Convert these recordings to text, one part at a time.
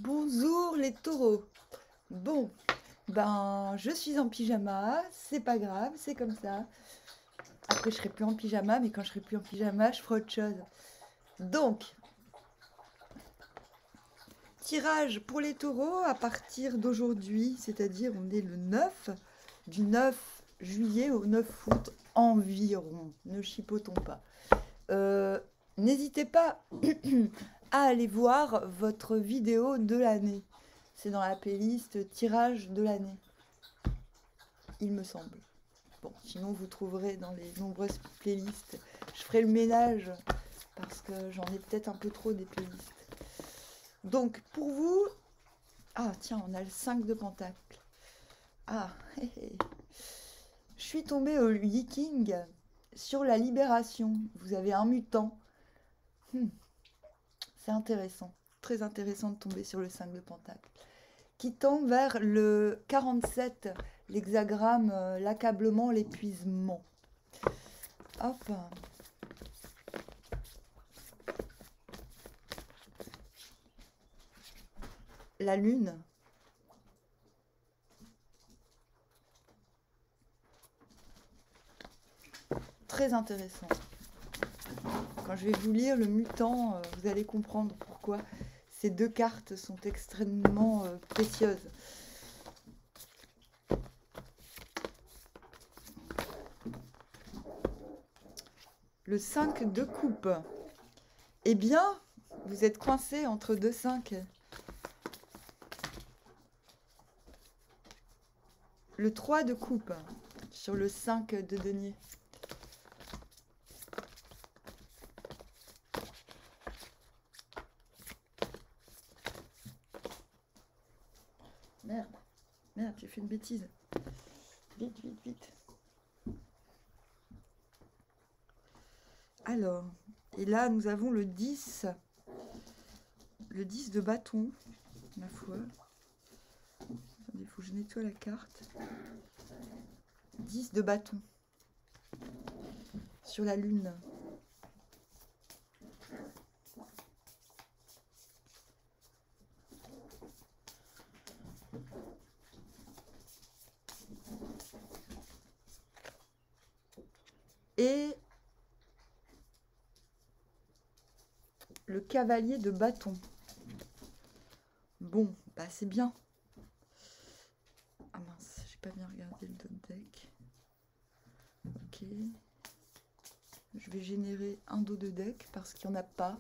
Bonjour les taureaux. Bon, ben je suis en pyjama, c'est pas grave, c'est comme ça. Après je serai plus en pyjama, mais quand je serai plus en pyjama, je ferai autre chose. Donc, tirage pour les taureaux à partir d'aujourd'hui, c'est-à-dire on est le 9, du 9 juillet au 9 août environ. Ne chipotons pas. N'hésitez pas à aller voir votre vidéo de l'année. C'est dans la playlist tirage de l'année, il me semble. Bon, sinon vous trouverez dans les nombreuses playlists. Je ferai le ménage parce que j'en ai peut-être un peu trop des playlists. Donc pour vous... Ah tiens, on a le 5 de pentacle. Ah, hé, hé. Je suis tombée au Viking sur la libération. Vous avez un mutant. C'est intéressant. Très intéressant de tomber sur le 5 de pentacle. Qui tend vers le 47, l'hexagramme, l'accablement, l'épuisement. Hop. La lune. Très intéressant. Quand je vais vous lire le mutant, vous allez comprendre pourquoi ces deux cartes sont extrêmement précieuses. Le 5 de coupe. Eh bien, vous êtes coincé entre deux 5. Le 3 de coupe sur le 5 de denier. Merde, merde, j'ai fait une bêtise. Vite, vite, vite. Alors, et là, nous avons le 10. Le 10 de bâton, ma foi. Il faut que je nettoie la carte. 10 de bâton. Sur la lune. Et le cavalier de bâton. Bon, bah c'est bien. Ah mince, j'ai pas bien regardé le deck. Ok. Je vais générer un dos de deck parce qu'il n'y en a pas.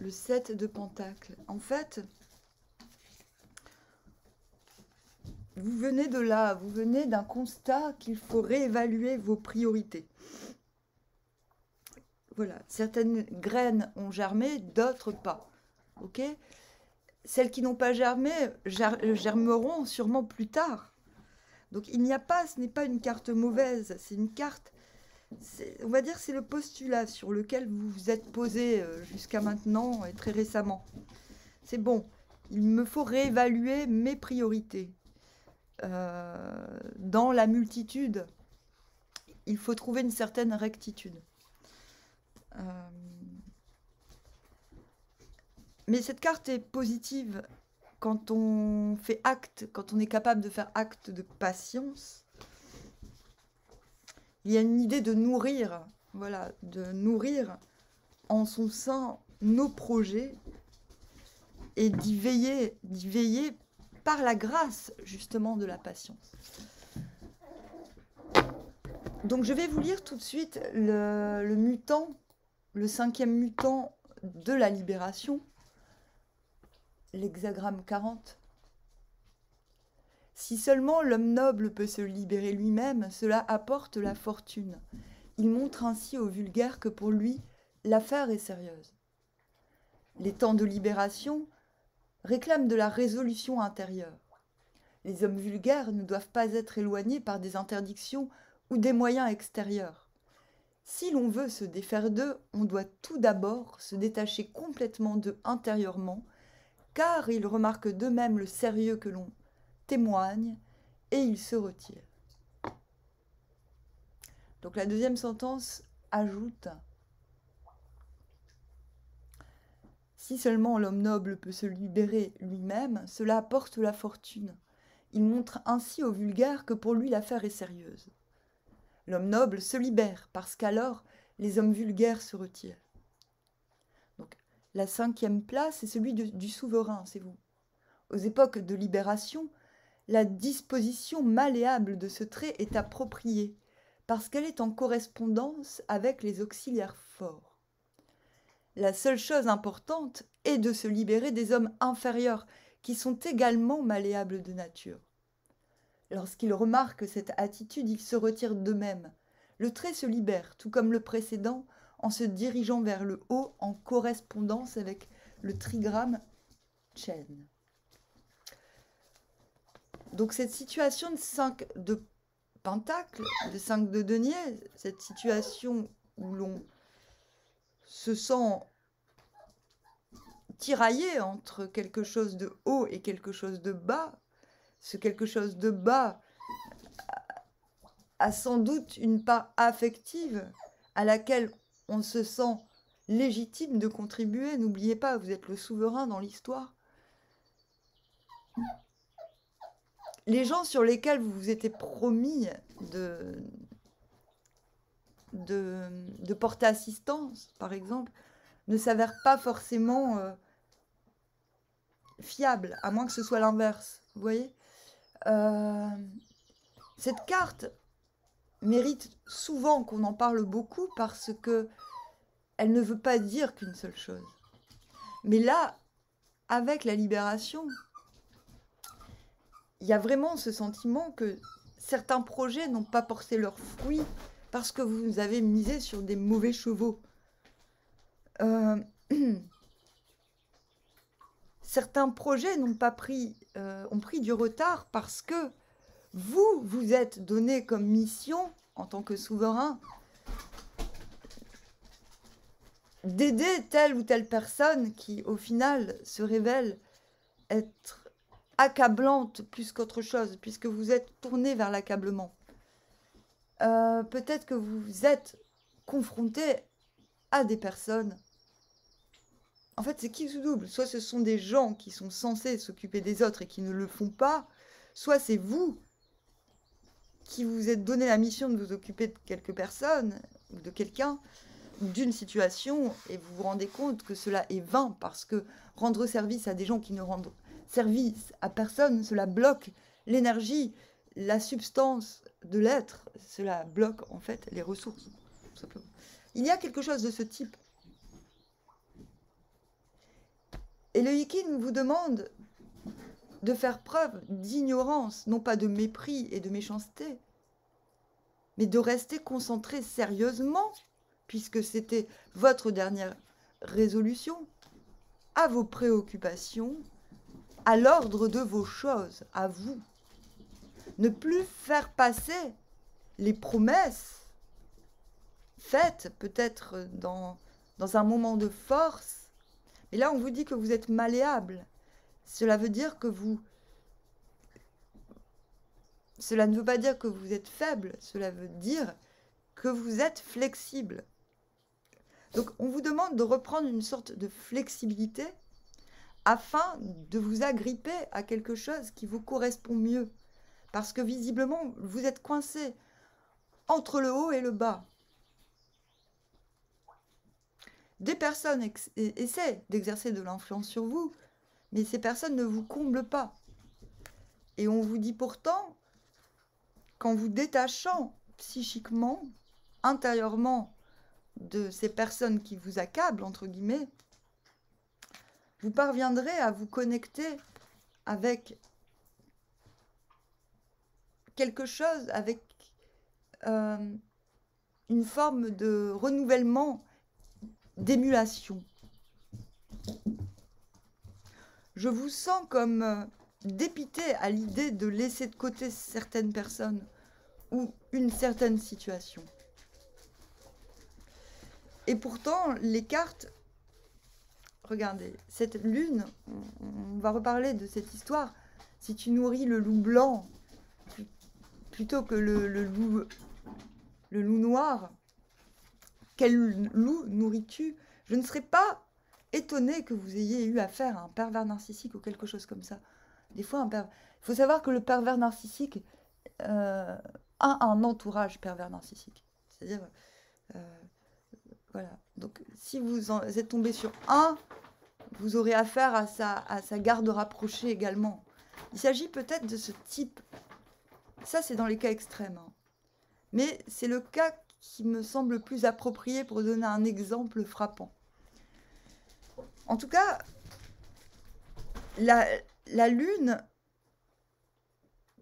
Le 7 de pentacle. En fait, vous venez de là, vous venez d'un constat qu'il faut réévaluer vos priorités. Voilà, certaines graines ont germé, d'autres pas. Ok ? Celles qui n'ont pas germé germeront sûrement plus tard. Donc il n'y a pas, ce n'est pas une carte mauvaise, c'est une carte, on va dire c'est le postulat sur lequel vous vous êtes posé jusqu'à maintenant et très récemment. C'est bon, il me faut réévaluer mes priorités. Dans la multitude, il faut trouver une certaine rectitude. Mais cette carte est positive quand on fait acte, quand on est capable de faire acte de patience. Il y a une idée de nourrir, voilà, de nourrir en son sein nos projets et d'y veiller par la grâce justement de la patience. Donc je vais vous lire tout de suite le mutant, le 5e mutant de la libération, l'hexagramme 40. Si seulement l'homme noble peut se libérer lui-même, cela apporte la fortune. Il montre ainsi au vulgaire que pour lui, l'affaire est sérieuse. Les temps de libération réclament de la résolution intérieure. Les hommes vulgaires ne doivent pas être éloignés par des interdictions ou des moyens extérieurs. Si l'on veut se défaire d'eux, on doit tout d'abord se détacher complètement d'eux intérieurement, car ils remarquent d'eux-mêmes le sérieux que l'on témoigne, et ils se retirent. Donc la deuxième sentence ajoute: si seulement l'homme noble peut se libérer lui-même, cela apporte la fortune. Il montre ainsi au vulgaire que pour lui l'affaire est sérieuse. L'homme noble se libère parce qu'alors les hommes vulgaires se retirent. Donc la 5e place est celui du souverain, c'est vous. Aux époques de libération, la disposition malléable de ce trait est appropriée parce qu'elle est en correspondance avec les auxiliaires forts. La seule chose importante est de se libérer des hommes inférieurs qui sont également malléables de nature. Lorsqu'ils remarquent cette attitude, ils se retirent d'eux-mêmes. Le trait se libère, tout comme le précédent, en se dirigeant vers le haut en correspondance avec le trigramme Chen. Donc cette situation de 5 de pentacle, de 5 de denier, cette situation où l'on se sent tiraillé entre quelque chose de haut et quelque chose de bas, ce quelque chose de bas a sans doute une part affective à laquelle on se sent légitime de contribuer. N'oubliez pas, vous êtes le souverain dans l'histoire. Les gens sur lesquels vous vous étiez promis de porter assistance, par exemple, ne s'avèrent pas forcément fiables, à moins que ce soit l'inverse. Vous voyez, cette carte mérite souvent qu'on en parle beaucoup parce que elle ne veut pas dire qu'une seule chose. Mais là, avec la libération, il y a vraiment ce sentiment que certains projets n'ont pas porté leurs fruits parce que vous avez misé sur des mauvais chevaux. Certains projets ont pris du retard parce que vous êtes donné comme mission, en tant que souverain, d'aider telle ou telle personne qui, au final, se révèle être accablante plus qu'autre chose, puisque vous êtes tourné vers l'accablement. Peut-être que vous êtes confronté à des personnes. En fait, c'est qui se double. Soit ce sont des gens qui sont censés s'occuper des autres et qui ne le font pas, soit c'est vous qui vous êtes donné la mission de vous occuper de quelques personnes, ou de quelqu'un, ou d'une situation, et vous vous rendez compte que cela est vain, parce que rendre service à des gens qui ne rendent service à personne, cela bloque l'énergie, la substance de l'être, cela bloque en fait les ressources, tout simplement. Il y a quelque chose de ce type. Et le Yikin vous demande de faire preuve d'ignorance, non pas de mépris et de méchanceté, mais de rester concentré sérieusement, puisque c'était votre dernière résolution, à vos préoccupations, à l'ordre de vos choses, à vous. Ne plus faire passer les promesses faites peut-être dans un moment de force. Et là, on vous dit que vous êtes malléable. Cela veut dire que Cela ne veut pas dire que vous êtes faible, cela veut dire que vous êtes flexible. Donc, on vous demande de reprendre une sorte de flexibilité afin de vous agripper à quelque chose qui vous correspond mieux. Parce que visiblement, vous êtes coincé entre le haut et le bas. Des personnes essaient d'exercer de l'influence sur vous, mais ces personnes ne vous comblent pas. Et on vous dit pourtant qu'en vous détachant psychiquement, intérieurement, de ces personnes qui vous accablent, entre guillemets, vous parviendrez à vous connecter avec quelque chose, avec une forme de renouvellement, d'émulation. Je vous sens comme dépité à l'idée de laisser de côté certaines personnes ou une certaine situation. Et pourtant, les cartes, regardez, cette lune, on va reparler de cette histoire, si tu nourris le loup blanc plutôt que le loup le loup noir. Quel loup nourris-tu? Je ne serais pas étonnée que vous ayez eu affaire à un pervers narcissique ou quelque chose comme ça. Des fois, il faut savoir que le pervers narcissique a un entourage pervers narcissique. C'est-à-dire, voilà. Donc, si vous êtes tombé sur un, vous aurez affaire à sa garde rapprochée également. Il s'agit peut-être de ce type. Ça, c'est dans les cas extrêmes. Hein. Mais c'est le cas qui me semble le plus approprié pour donner un exemple frappant. En tout cas, la Lune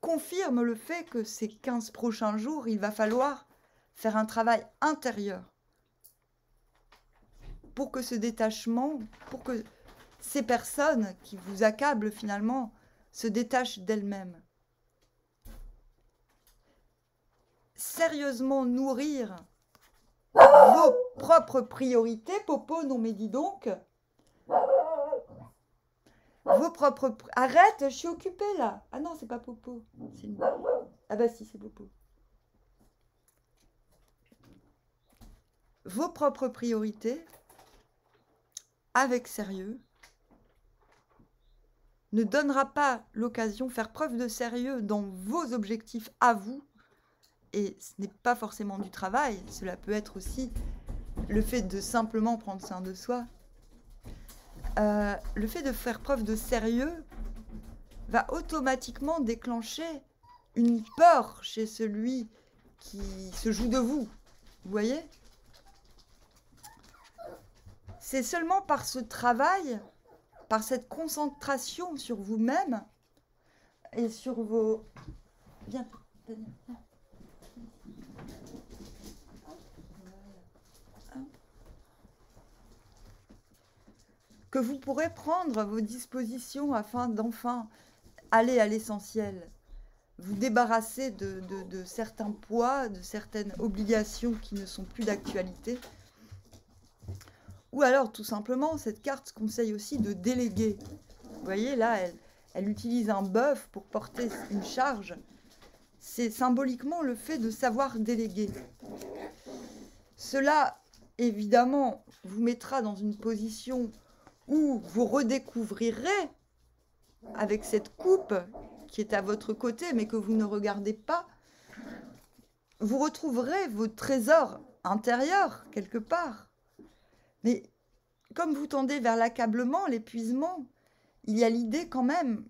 confirme le fait que ces 15 prochains jours, il va falloir faire un travail intérieur pour que ce détachement, pour que ces personnes qui vous accablent finalement se détachent d'elles-mêmes. Sérieusement nourrir vos propres priorités, Popo, non mais dis donc. Vos propres... Arrête, je suis occupée là. Ah non, c'est pas Popo. Une... Ah bah si, c'est Popo. Vos propres priorités, avec sérieux, ne donnera pas l'occasion, faire preuve de sérieux dans vos objectifs à vous. Et ce n'est pas forcément du travail, cela peut être aussi le fait de simplement prendre soin de soi. Le fait de faire preuve de sérieux va automatiquement déclencher une peur chez celui qui se joue de vous. Vous voyez? C'est seulement par ce travail, par cette concentration sur vous-même et sur vos... Viens, Daniel, viens. Que vous pourrez prendre vos dispositions afin d'enfin aller à l'essentiel, vous débarrasser de certains poids, de certaines obligations qui ne sont plus d'actualité. Ou alors, tout simplement, cette carte conseille aussi de déléguer. Vous voyez, là, elle utilise un bœuf pour porter une charge. C'est symboliquement le fait de savoir déléguer. Cela, évidemment, vous mettra dans une position où vous redécouvrirez, avec cette coupe qui est à votre côté, mais que vous ne regardez pas, vous retrouverez vos trésors intérieurs, quelque part. Mais comme vous tendez vers l'accablement, l'épuisement, il y a l'idée quand même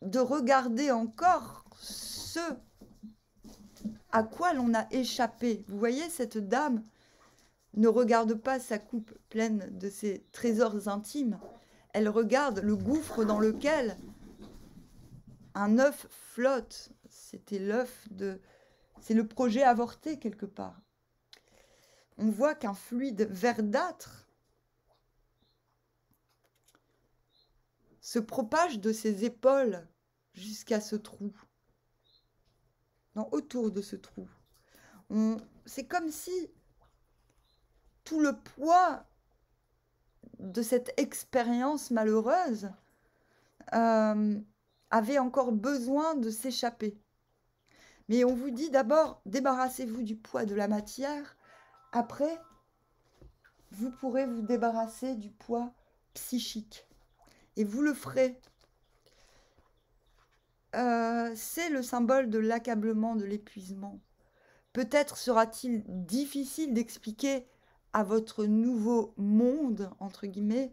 de regarder encore ce à quoi l'on a échappé. Vous voyez, cette dame ne regarde pas sa coupe pleine de ses trésors intimes. Elle regarde le gouffre dans lequel un œuf flotte. C'était l'œuf de... C'est le projet avorté quelque part. On voit qu'un fluide verdâtre se propage de ses épaules jusqu'à ce trou. Non, autour de ce trou. C'est comme si tout le poids de cette expérience malheureuse avait encore besoin de s'échapper. Mais on vous dit d'abord, débarrassez-vous du poids de la matière. Après, vous pourrez vous débarrasser du poids psychique. Et vous le ferez. C'est le symbole de l'accablement, de l'épuisement. Peut-être sera-t-il difficile d'expliquer à votre nouveau monde, entre guillemets,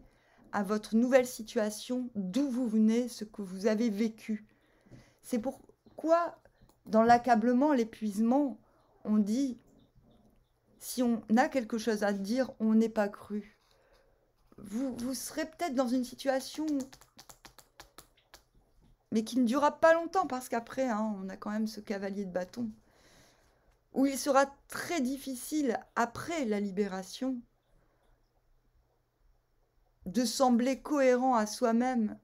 à votre nouvelle situation, d'où vous venez, ce que vous avez vécu. C'est pourquoi, dans l'accablement, l'épuisement, on dit, si on a quelque chose à dire, on n'est pas cru. Vous serez peut-être dans une situation, mais qui ne durera pas longtemps, parce qu'après, hein, on a quand même ce cavalier de bâton, où il sera très difficile, après la libération, de sembler cohérent à soi-même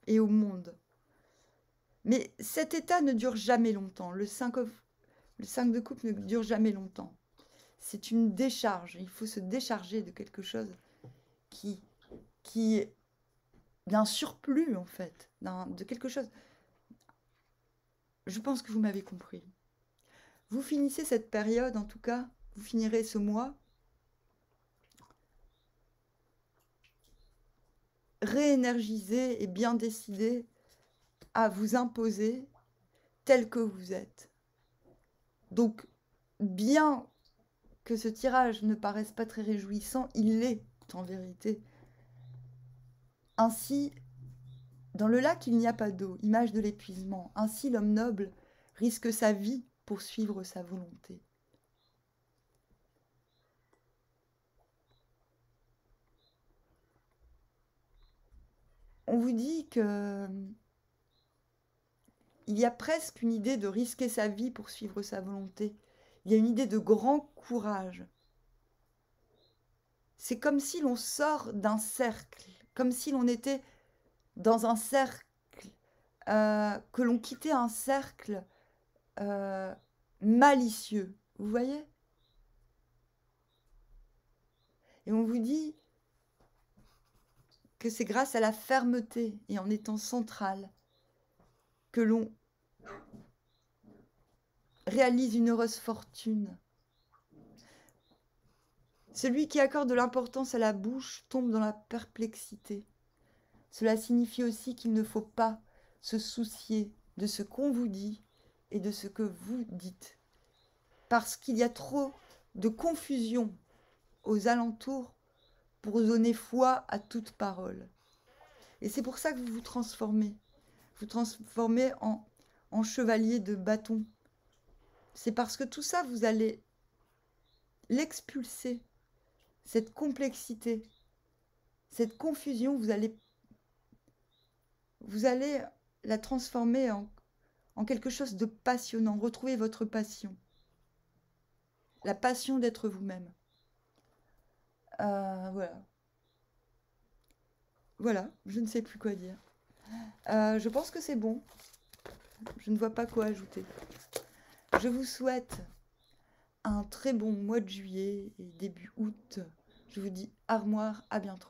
et au monde. Mais cet état ne dure jamais longtemps. Le 5 de coupe ne dure jamais longtemps. C'est une décharge. Il faut se décharger de quelque chose qui est d'un surplus, en fait, de quelque chose. Je pense que vous m'avez compris. Vous finissez cette période, en tout cas, vous finirez ce mois réénergisé et bien décidé à vous imposer tel que vous êtes. Donc, bien que ce tirage ne paraisse pas très réjouissant, il l'est en vérité. Ainsi, dans le lac, il n'y a pas d'eau, image de l'épuisement. Ainsi, l'homme noble risque sa vie pour suivre sa volonté. On vous dit que il y a presque une idée de risquer sa vie pour suivre sa volonté. Il y a une idée de grand courage. C'est comme si l'on sort d'un cercle, comme si l'on était dans un cercle, que l'on quittait un cercle malicieux. Vous voyez? Et on vous dit que c'est grâce à la fermeté et en étant central que l'on réalise une heureuse fortune. Celui qui accorde de l'importance à la bouche tombe dans la perplexité. Cela signifie aussi qu'il ne faut pas se soucier de ce qu'on vous dit et de ce que vous dites. Parce qu'il y a trop de confusion aux alentours pour donner foi à toute parole. Et c'est pour ça que vous vous transformez. Vous transformez en chevalier de bâton. C'est parce que tout ça, vous allez l'expulser. Cette complexité, cette confusion, vous allez la transformer en quelque chose de passionnant. Retrouvez votre passion. La passion d'être vous-même. Voilà. Voilà, je ne sais plus quoi dire. Je pense que c'est bon. Je ne vois pas quoi ajouter. Je vous souhaite un très bon mois de juillet et début août. Je vous dis au revoir, à bientôt.